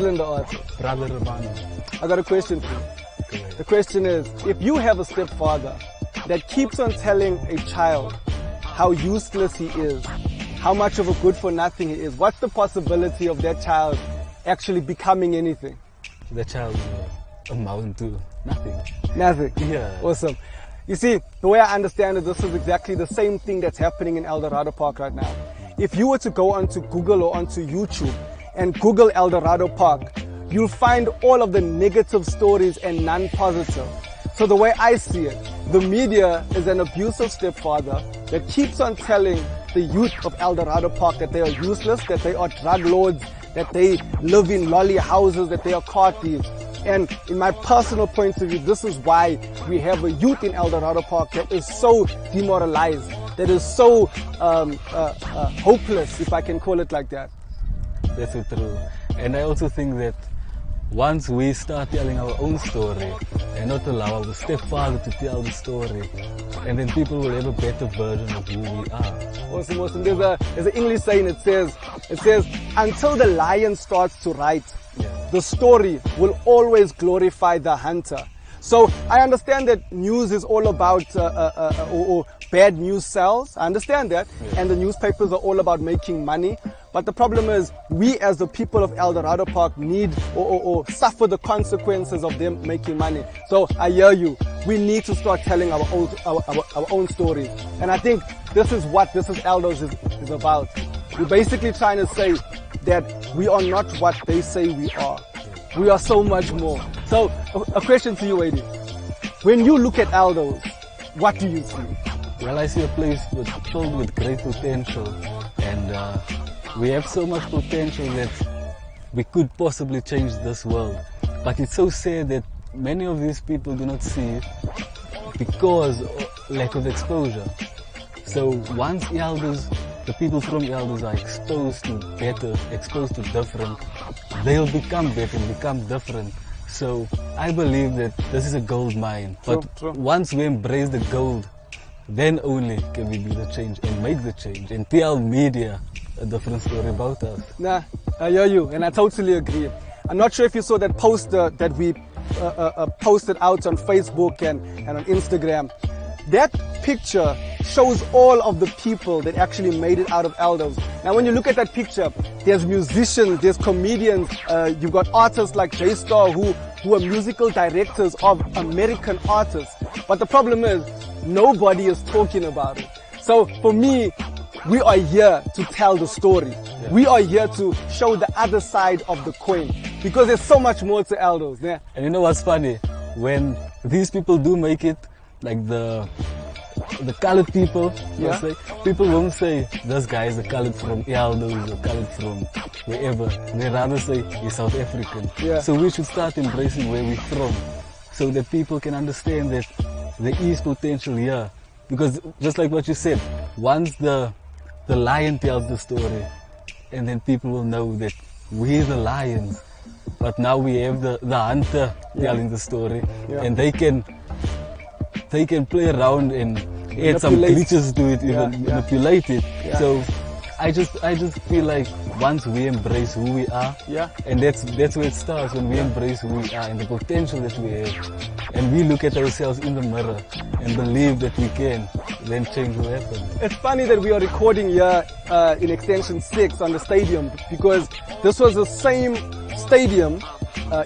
Cylinder artist. Brother Romano. I got a question for you. Okay. The question is, if you have a stepfather that keeps on telling a child how useless he is, how much of a good for nothing he is, what's the possibility of that child actually becoming anything? The child will amount to nothing. Nothing. Yeah. Awesome. You see, the way I understand it, this is exactly the same thing that's happening in Eldorado Park right now. If you were to go onto Google or onto YouTube and Google Eldorado Park, you'll find all of the negative stories and none positive. So the way I see it, the media is an abusive stepfather that keeps on telling the youth of Eldorado Park that they are useless, that they are drug lords, that they live in lolly houses, that they are car thieves. And in my personal point of view, this is why we have a youth in Eldorado Park that is so demoralized, that is so hopeless, if I can call it like that. That's so true. And I also think that once we start telling our own story and not allow our stepfather to tell the story, and then people will have a better version of who we are. Awesome, awesome. There's an English saying, it says, until the lion starts to write, the story will always glorify the hunter. So I understand that news is all about, or bad news sells. I understand that. Yeah. And the newspapers are all about making money. But the problem is, we as the people of Eldorado Park need or suffer the consequences of them making money. So I hear you. We need to start telling our own stories. And I think this is what Eldos is about. We're basically trying to say that we are not what they say we are. We are so much more. So a question to you, Eddie. When you look at Eldos, what do you see? Well, I see a place filled with great potential, and we have so much potential that we could possibly change this world. But it's so sad that many of these people do not see it because of lack of exposure. So once Eldos, the people from Eldos are exposed to better, exposed to different, they'll become better, become different. So I believe that this is a gold mine. But once we embrace the gold, then only can we do the change and make the change and tell media a different story about us. Nah, I hear you, and I totally agree. I'm not sure if you saw that poster that we posted out on Facebook and on Instagram. That picture shows all of the people that actually made it out of Eldos. Now when you look at that picture, there's musicians, there's comedians, you've got artists like J-Star who are musical directors of American artists. But the problem is, nobody is talking about it. So for me, we are here to tell the story. Yeah. We are here to show the other side of the coin because there's so much more to Eldos. Yeah? And you know what's funny? When these people do make it, like the colored people, yeah, say, people won't say this guy is a colored from Eldos or colored from wherever. They rather say he's South African. Yeah. So we should start embracing where we're from so that people can understand that there is potential here. Because just like what you said, once the lion tells the story, and then people will know that we're the lions, but now we have the hunter telling the story, and they can play around and add some glitches to it, even manipulate it. Yeah. So I just feel like once we embrace who we are, and that's where it starts, when we embrace who we are and the potential that we have, and we look at ourselves in the mirror and believe that we can, then change will happen. It's funny that we are recording here in Extension 6 on the stadium, because this was the same stadium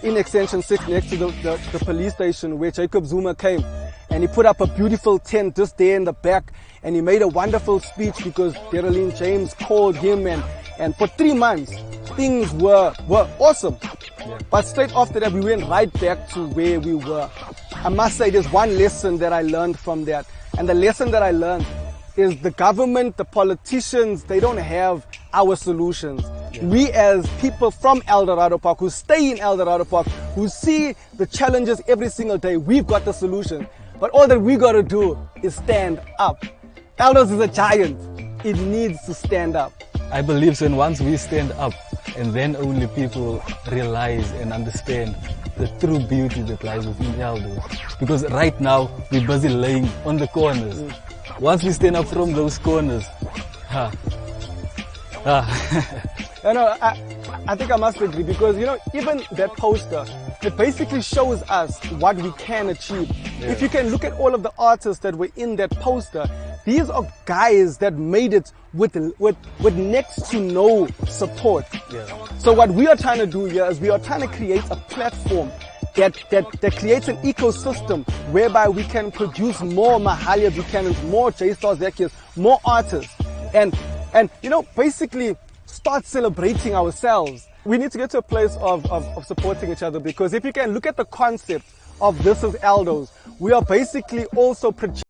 in Extension 6 next to the police station where Jacob Zuma came. And he put up a beautiful tent just there in the back, and he made a wonderful speech because Darylene James called him, and for 3 months things were awesome. Yeah. But straight after that we went right back to where we were. I must say there's one lesson that I learned from that, and the lesson that I learned is the government, the politicians, they don't have our solutions. Yeah. We as people from Eldorado Park, who stay in Eldorado Park, who see the challenges every single day, we've got the solution. But all that we got to do is stand up. Eldos is a giant. It needs to stand up. I believe so, and once we stand up, and then only people realize and understand the true beauty that lies within Eldos. Because right now, we're busy laying on the corners. Once we stand up from those corners, You know, I think I must agree because, you know, even that poster, it basically shows us what we can achieve. Yeah. If you can look at all of the artists that were in that poster, these are guys that made it with next to no support. Yeah. So what we are trying to do here is we are trying to create a platform that creates an ecosystem whereby we can produce more Mahalia Buchanans, more J-Stars, Zakias, more artists, and you know, basically start celebrating ourselves. We need to get to a place of supporting each other, because if you can look at the concept of This Is Eldos, we are basically also projecting